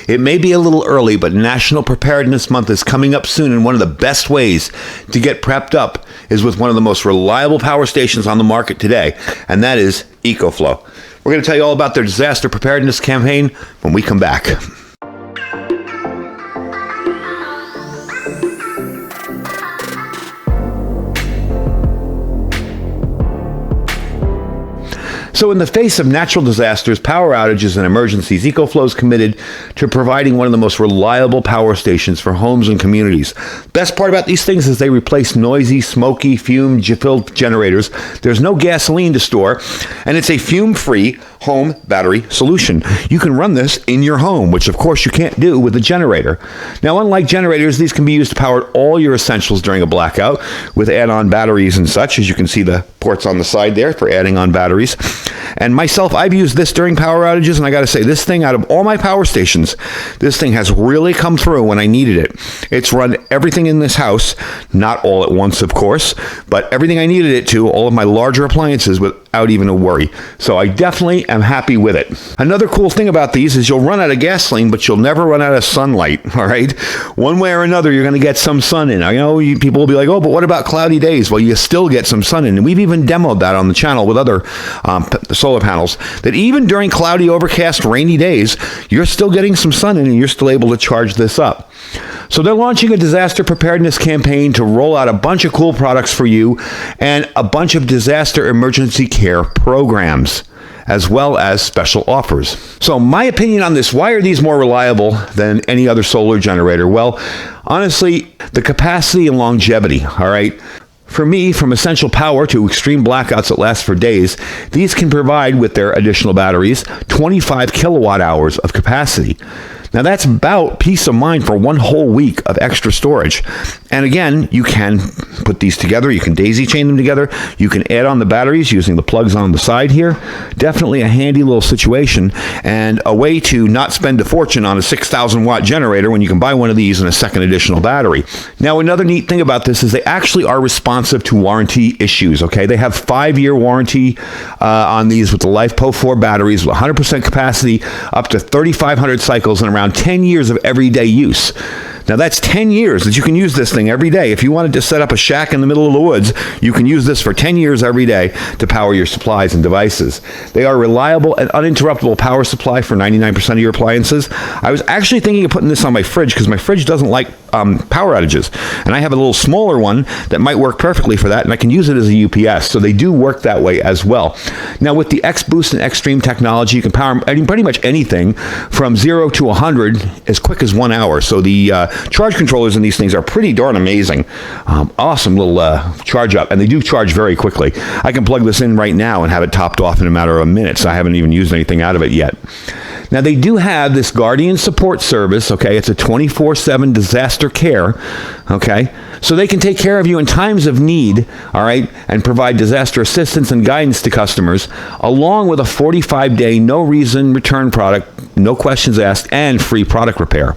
It may be a little early, but National Preparedness Month is coming up soon, and one of the best ways to get prepped up is with one of the most reliable power stations on the market today, and that is EcoFlow. We're going to tell you all about their disaster preparedness campaign when we come back. So in the face of natural disasters, power outages, and emergencies, EcoFlow is committed to providing one of the most reliable power stations for homes and communities. Best part about these things is they replace noisy, smoky, fume-filled generators. There's no gasoline to store, and it's a fume-free home battery solution. You can run this in your home, which of course you can't do with a generator. Now, unlike generators, these can be used to power all your essentials during a blackout with add-on batteries and such. As you can see, the ports on the side there for adding on batteries. And myself, I've used this during power outages, and I got to say, this thing, out of all my power stations, this thing has really come through when I needed it. It's run everything in this house, not all at once, of course, but everything I needed it to, all of my larger appliances, without even a worry. So I definitely am happy with it. Another cool thing about these is you'll run out of gasoline, but you'll never run out of sunlight, all right? One way or another, you're going to get some sun in. I know people will be like, oh, but what about cloudy days? Well, you still get some sun in. And we've even demoed that on the channel with other solar panels, that even during cloudy, overcast, rainy days, you're still getting some sun in and you're still able to charge this up. So they're launching a disaster preparedness campaign to roll out a bunch of cool products for you and a bunch of disaster emergency care programs, as well as special offers. So my opinion on this, why are these more reliable than any other solar generator? Well, honestly, the capacity and longevity, all right? For me, from essential power to extreme blackouts that last for days, these can provide, with their additional batteries, 25 kilowatt hours of capacity. Now that's about peace of mind for one whole week of extra storage. And again, you can put these together. You can daisy chain them together. You can add on the batteries using the plugs on the side here. Definitely a handy little situation and a way to not spend a fortune on a 6,000 watt generator when you can buy one of these and a second additional battery. Now, another neat thing about this is they actually are responsive to warranty issues, okay? They have 5-year warranty on these with the LifePo 4 batteries with 100% capacity, up to 3,500 cycles, and around 10 years of everyday use. Now that's 10 years that you can use this thing every day. If you wanted to set up a shack in the middle of the woods, you can use this for 10 years every day to power your supplies and devices. They are reliable and uninterruptible power supply for 99% of your appliances. I was actually thinking of putting this on my fridge because my fridge doesn't like power outages. And I have a little smaller one that might work perfectly for that, and I can use it as a UPS. So they do work that way as well. Now with the X-Boost and Xtreme technology, you can power pretty much anything from 0 to 100 as quick as 1 hour. So the charge controllers in these things are pretty darn amazing. Awesome little charge up, and they do charge very quickly. I can plug this in right now and have it topped off in a matter of minutes. I haven't even used anything out of it yet. Now, they do have this Guardian support service, okay? It's a 24/7 disaster care, okay? So they can take care of you in times of need, all right, and provide disaster assistance and guidance to customers, along with a 45-day no-reason return product, no questions asked, and free product repair.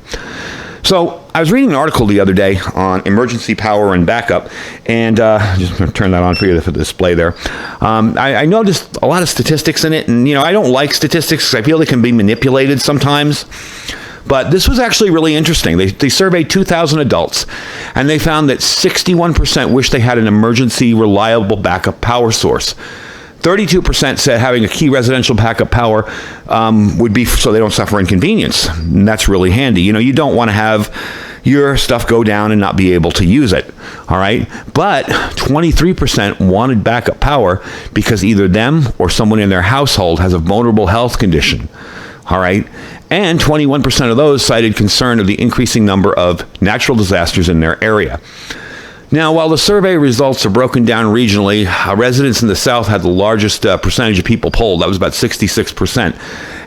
So I was reading an article the other day on emergency power and backup, and just going to turn that on for you for the display there. I noticed a lot of statistics in it, and I don't like statistics because I feel they can be manipulated sometimes. But this was actually really interesting. They surveyed 2,000 adults, and they found that 61% wish they had an emergency reliable backup power source. 32% said having a key residential backup power would be so they don't suffer inconvenience. And that's really handy. You don't want to have your stuff go down and not be able to use it. All right. But 23% wanted backup power because either them or someone in their household has a vulnerable health condition. All right. And 21% of those cited concern of the increasing number of natural disasters in their area. Now, while the survey results are broken down regionally, residents in the South had the largest percentage of people polled. That was about 66%.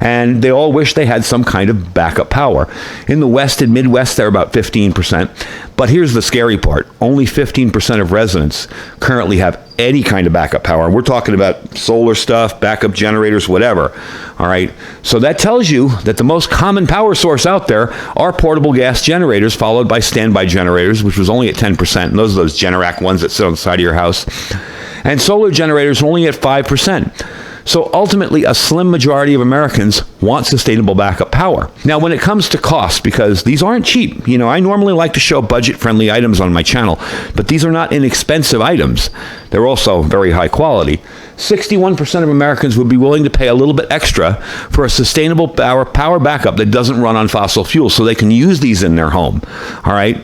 And they all wish they had some kind of backup power. In the West and Midwest, they're about 15%. But here's the scary part. Only 15% of residents currently have any kind of backup power. We're talking about solar stuff, backup generators, whatever. All right. So that tells you that the most common power source out there are portable gas generators, followed by standby generators, which was only at 10%. And those Generac ones that sit on the side of your house. And solar generators are only at 5%. So ultimately, a slim majority of Americans want sustainable backup power. Now, when it comes to cost, because these aren't cheap, I normally like to show budget-friendly items on my channel, but these are not inexpensive items. They're also very high quality. 61% of Americans would be willing to pay a little bit extra for a sustainable power backup that doesn't run on fossil fuels, so they can use these in their home. All right.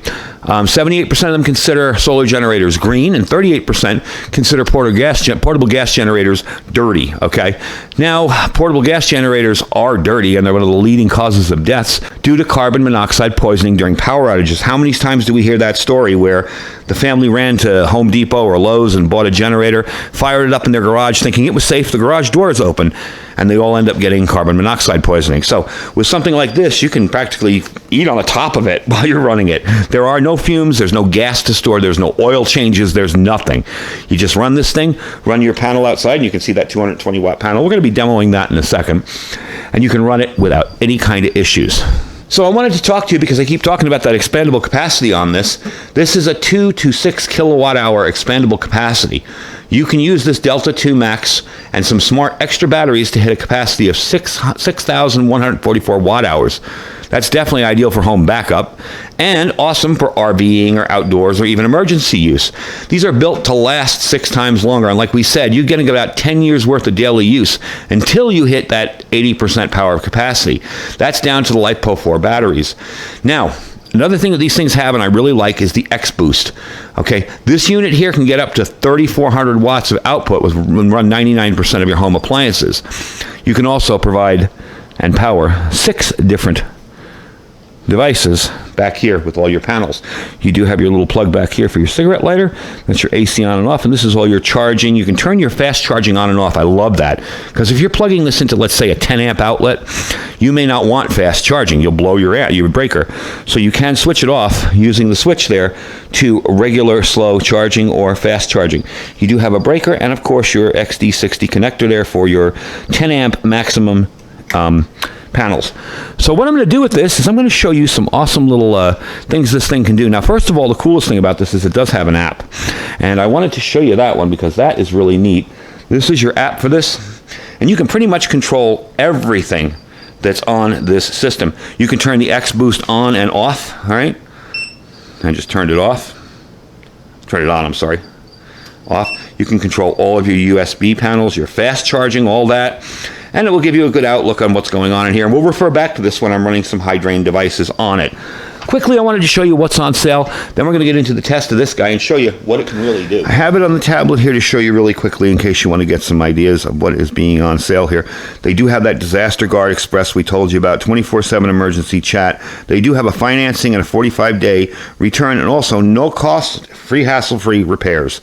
78% of them consider solar generators green, and 38% consider portable gas generators dirty. Okay. Now, portable gas generators are dirty, and they're one of the leading causes of deaths due to carbon monoxide poisoning during power outages. How many times do we hear that story where the family ran to Home Depot or Lowe's and bought a generator, fired it up in their garage thinking it was safe, the garage door is open, and they all end up getting carbon monoxide poisoning. So with something like this, you can practically eat on the top of it while you're running it. There are no fumes, there's no gas to store, there's no oil changes, there's nothing. You just run this thing, run your panel outside, and you can see that 220 watt panel. We're going to be demoing that in a second, and you can run it without any kind of issues. So I wanted to talk to you because I keep talking about that expandable capacity on this. This is a 2 to 6 kilowatt hour expandable capacity. You can use this Delta 2 Max and some smart extra batteries to hit a capacity of 6,144 watt hours. That's definitely ideal for home backup and awesome for RVing or outdoors or even emergency use. These are built to last 6 times longer. And like we said, you're getting about 10 years worth of daily use until you hit that 80% power capacity. That's down to the LiPo4 batteries. Now, another thing that these things have, and I really like, is the X-Boost. Okay, this unit here can get up to 3,400 watts of output and run 99% of your home appliances. You can also provide and power 6 different devices back here with all your panels. You do have your little plug back here for your cigarette lighter. That's your AC on and off, and this is all your charging. You can turn your fast charging on and off. I love that, because if you're plugging this into, let's say, a 10 amp outlet, you may not want fast charging. You'll blow your breaker. So you can switch it off using the switch there to regular slow charging or fast charging. You do have a breaker and, of course, your XD60 connector there for your 10 amp maximum panels. So what I'm going to do with this is I'm going to show you some awesome little things this thing can do. Now, first of all, the coolest thing about this is it does have an app, and I wanted to show you that one because that is really neat. This is your app for this, and you can pretty much control everything that's on this system. You can turn the X-Boost on and off. All right, I just turned it off. Turn it on, I'm sorry. Off. You can control all of your USB panels, your fast charging, all that. And it will give you a good outlook on what's going on in here. And we'll refer back to this when I'm running some high drain devices on it. Quickly, I wanted to show you what's on sale. Then we're going to get into the test of this guy and show you what it can really do. I have it on the tablet here to show you really quickly in case you want to get some ideas of what is being on sale here. They do have that Disaster Guard Express we told you about, 24/7 emergency chat. They do have a financing and a 45-day return, and also no cost, free hassle-free repairs.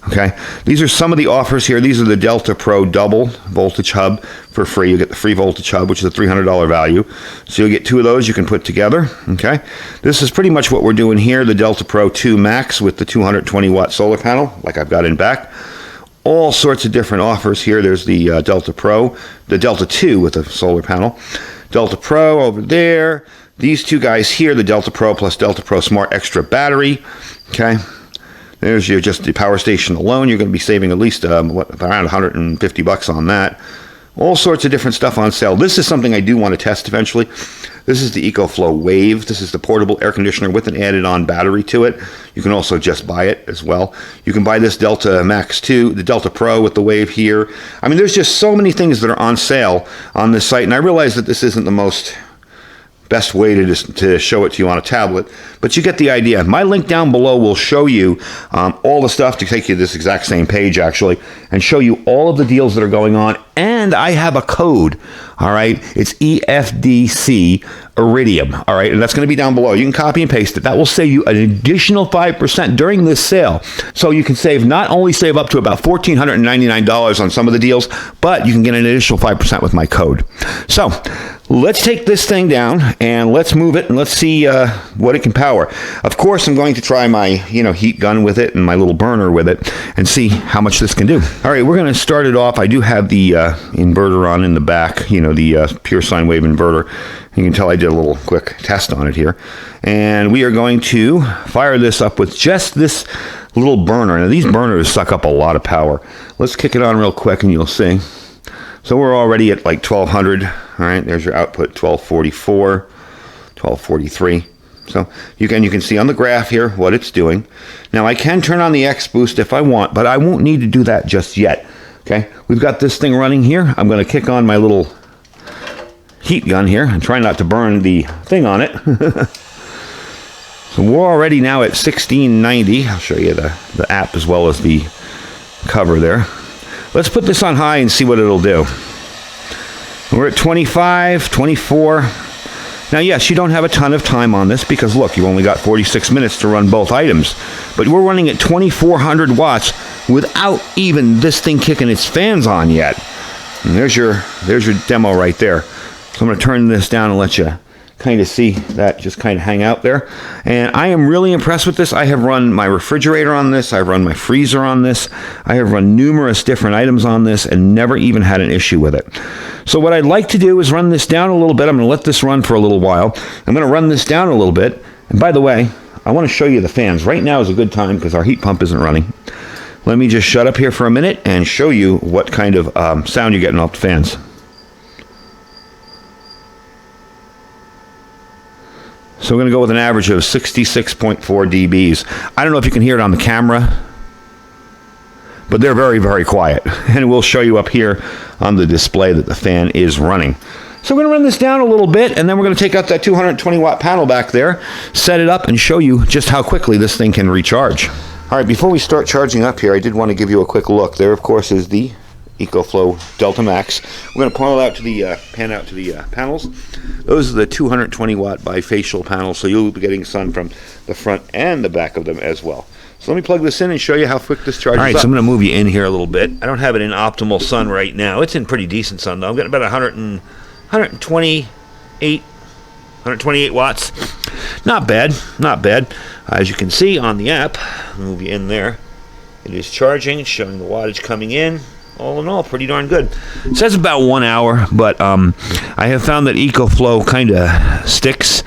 Okay, these are some of the offers here. These are the Delta Pro double voltage hub for free. You get the free voltage hub, which is a $300 value. So you'll get 2 of those you can put together. Okay, this is pretty much what we're doing here. The Delta Pro 2 Max with the 220 watt solar panel, like I've got in back. All sorts of different offers here. There's the Delta Pro, the Delta 2 with a solar panel. Delta Pro over there. These 2 guys here, the Delta Pro plus Delta Pro Smart Extra Battery. Okay. There's your just the power station alone. You're going to be saving at least around $150 on that. All sorts of different stuff on sale. This is something I do want to test eventually. This is the EcoFlow Wave. This is the portable air conditioner with an added-on battery to it. You can also just buy it as well. You can buy this Delta Max 2, the Delta Pro with the Wave here. I mean, there's just so many things that are on sale on this site, and I realize that this isn't the most best way to show it to you on a tablet, but you get the idea. My link down below will show you all the stuff to take you to this exact same page actually and show you all of the deals that are going on, and I have a code. All right, it's EFDC Iridium. All right, and that's going to be down below. You can copy and paste it. That will save you an additional 5% during this sale. So you can not only save up to about $1,499 on some of the deals, but you can get an additional 5% with my code. So let's take this thing down and let's move it and let's see what it can power. Of course, I'm going to try my heat gun with it and my little burner with it and see how much this can do. All right, we're going to start it off. I do have the inverter on in the back, the pure sine wave inverter. You can tell I did a little quick test on it here. And we are going to fire this up with just this little burner. Now, these burners suck up a lot of power. Let's kick it on real quick and you'll see. So we're already at like 1200. All right, there's your output, 1244, 1243. So you can see on the graph here what it's doing. Now I can turn on the X boost if I want, but I won't need to do that just yet. Okay, we've got this thing running here. I'm going to kick on my little heat gun here and try not to burn the thing on it. So we're already now at 1690. I'll show you the app as well as the cover there. Let's put this on high and see what it'll do. We're at 25, 24. Now, yes, you don't have a ton of time on this because, look, you only got 46 minutes to run both items. But we're running at 2,400 watts without even this thing kicking its fans on yet. And there's your demo right there. So I'm going to turn this down and let you kind of see that just kind of hang out there. And I am really impressed with this. I have run my refrigerator on this. I've run my freezer on this. I have run numerous different items on this and never even had an issue with it. So what I'd like to do is run this down a little bit. I'm going to let this run for a little while. I'm going to run this down a little bit. And by the way, I want to show you the fans. Right now is a good time because our heat pump isn't running. Let me just shut up here for a minute and show you what kind of sound you're getting off the fans. So we're going to go with an average of 66.4 dBs. I don't know if you can hear it on the camera, but they're very, very quiet. And we'll show you up here on the display that the fan is running. So we're going to run this down a little bit, and then we're going to take out that 220 watt panel back there, set it up, and show you just how quickly this thing can recharge. All right, before we start charging up here, I did want to give you a quick look. There, of course, is the EcoFlow Delta Max. We're going to pan out to the panels. Those are the 220 watt bifacial panels, so you'll be getting sun from the front and the back of them as well. So let me plug this in and show you how quick this charges up. All right, so I'm going to move you in here a little bit. I don't have it in optimal sun right now. It's in pretty decent sun, though. I'm getting about 128 watts. Not bad, not bad. As you can see on the app, I'll move you in there. It is charging, it's showing the wattage coming in. All in all, pretty darn good. It says about 1 hour, but I have found that EcoFlow kind of sticks,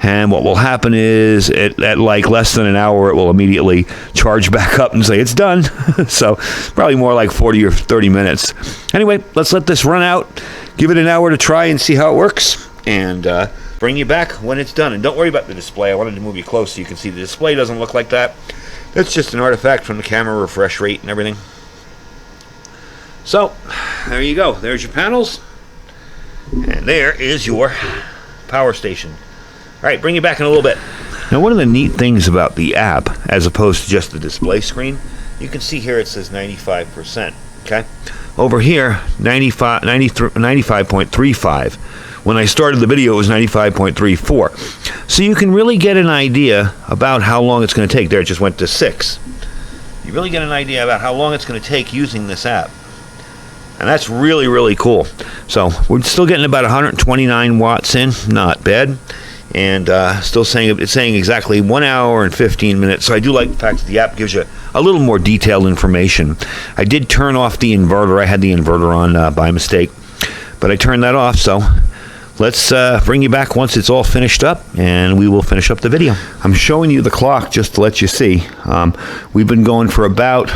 and what will happen is at like less than an hour, it will immediately charge back up and say it's done. So probably more like 40 or 30 minutes. Anyway, let's let this run out, give it an hour to try and see how it works, and bring you back when it's done. And don't worry about the display. I wanted to move you close so you can see the display doesn't look like that. That's just an artifact from the camera refresh rate and everything. So, there you go. There's your panels. And there is your power station. All right, bring you back in a little bit. Now, one of the neat things about the app, as opposed to just the display screen, you can see here it says 95%. Okay? Over here, 95.35. When I started the video, it was 95.34. So you can really get an idea about how long it's going to take. There, it just went to 6. You really get an idea about how long it's going to take using this app. And that's really, really cool. So we're still getting about 129 watts in. Not bad. And still saying it's saying exactly 1 hour and 15 minutes. So I do like the fact that the app gives you a little more detailed information. I did turn off the inverter. I had the inverter on by mistake, but I turned that off. So let's bring you back once it's all finished up, and we will finish up the video. I'm showing you the clock just to let you see. We've been going for about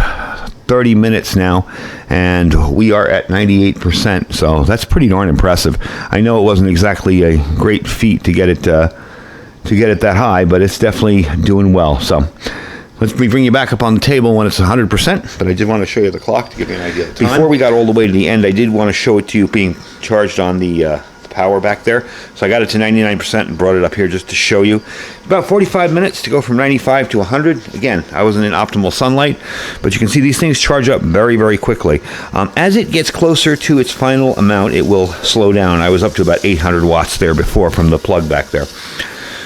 30 minutes now, and we are at 98%, so that's pretty darn impressive. I know it wasn't exactly a great feat to get it that high, but it's definitely doing well. So let's bring you back up on the table when it's 100%, but I did want to show you the clock to give you an idea of the time. Before we got all the way to the end, I did want to show it to you being charged on the power back there. So I got it to 99% and brought it up here just to show you. It's about 45 minutes to go from 95 to 100. Again, I wasn't in optimal sunlight, but you can see these things charge up very, very quickly. As it gets closer to its final amount, it will slow down. I was up to about 800 watts there before from the plug back there.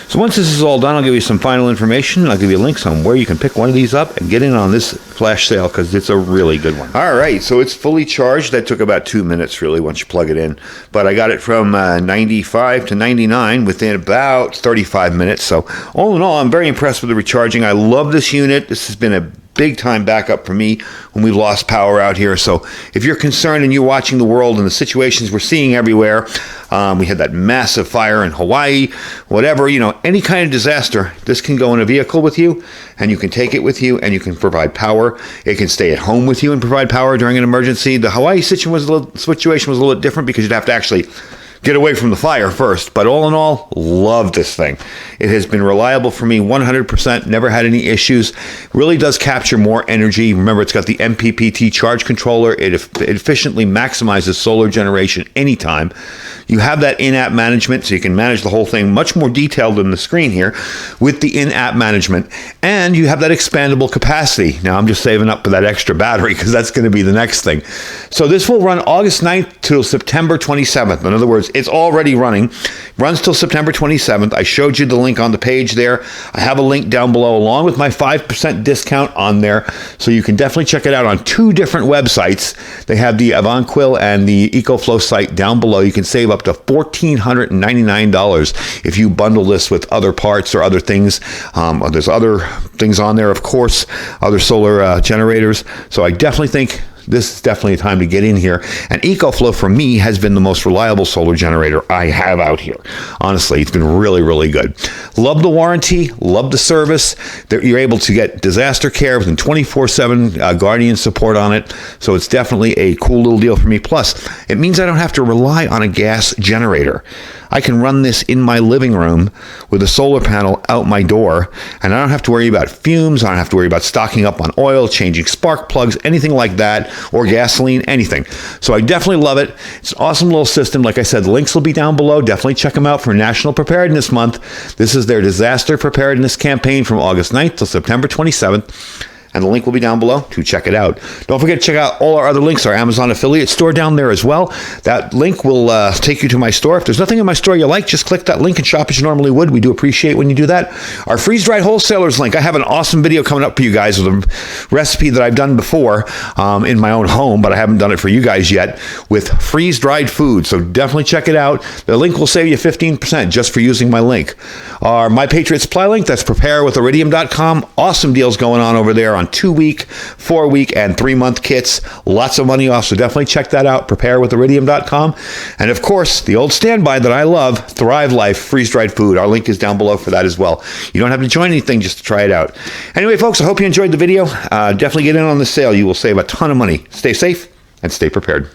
So once this is all done, I'll give you some final information. I'll give you links on where you can pick one of these up and get in on this flash sale because it's a really good one. All right, so it's fully charged. That took about 2 minutes, really, once you plug it in. But I got it from 95 to 99 within about 35 minutes. So all in all, I'm very impressed with the recharging. I love this unit. This has been a big time backup for me when we lost power out here. So if you're concerned and you're watching the world and the situations we're seeing everywhere, we had that massive fire in Hawaii, whatever, any kind of disaster, this can go in a vehicle with you, and you can take it with you, and you can provide power. It can stay at home with you and provide power during an emergency. The Hawaii situation was a little bit different because you'd have to actually get away from the fire first. But all in all, love this thing. It has been reliable for me 100%, never had any issues. Really does capture more energy. Remember, it's got the MPPT charge controller. It efficiently maximizes solar generation anytime. You have that in-app management, so you can manage the whole thing much more detailed than the screen here with the in-app management. And you have that expandable capacity. Now, I'm just saving up for that extra battery because that's going to be the next thing. So this will run August 9th till September 27th. In other words, it's already running. Runs till September 27th. I showed you the link on the page there. I have a link down below along with my 5% discount on there. So you can definitely check it out on two different websites. They have the Avonquil and the EcoFlow site down below. You can save up to $1,499 if you bundle this with other parts or other things. There's other things on there, of course, other solar generators. So I definitely think this is definitely a time to get in here. And EcoFlow, for me, has been the most reliable solar generator I have out here. Honestly, it's been really, really good. Love the warranty, love the service. You're able to get disaster care within 24/7 Guardian support on it. So it's definitely a cool little deal for me. Plus, it means I don't have to rely on a gas generator. I can run this in my living room with a solar panel out my door, and I don't have to worry about fumes. I don't have to worry about stocking up on oil, changing spark plugs, anything like that, or gasoline, anything. So I definitely love it. It's an awesome little system. Like I said, the links will be down below. Definitely check them out for National Preparedness Month. This is their disaster preparedness campaign from August 9th till September 27th. And the link will be down below to check it out. Don't forget to check out all our other links, our Amazon affiliate store down there as well. That link will take you to my store. If there's nothing in my store you like, just click that link and shop as you normally would. We do appreciate when you do that. Our freeze-dried wholesalers link. I have an awesome video coming up for you guys with a recipe that I've done before in my own home, but I haven't done it for you guys yet, with freeze-dried food. So definitely check it out. The link will save you 15% just for using my link. Our My Patriot Supply link, that's preparewithiridium.com. Awesome deals going on over there on 2-week, 4-week, and 3-month kits. Lots of money off, so definitely check that out, preparewithiridium.com. And of course, the old standby that I love, Thrive Life freeze-dried food. Our link is down below for that as well. You don't have to join anything just to try it out. Anyway, folks, I hope you enjoyed the video. Definitely get in on the sale. You will save a ton of money. Stay safe and stay prepared.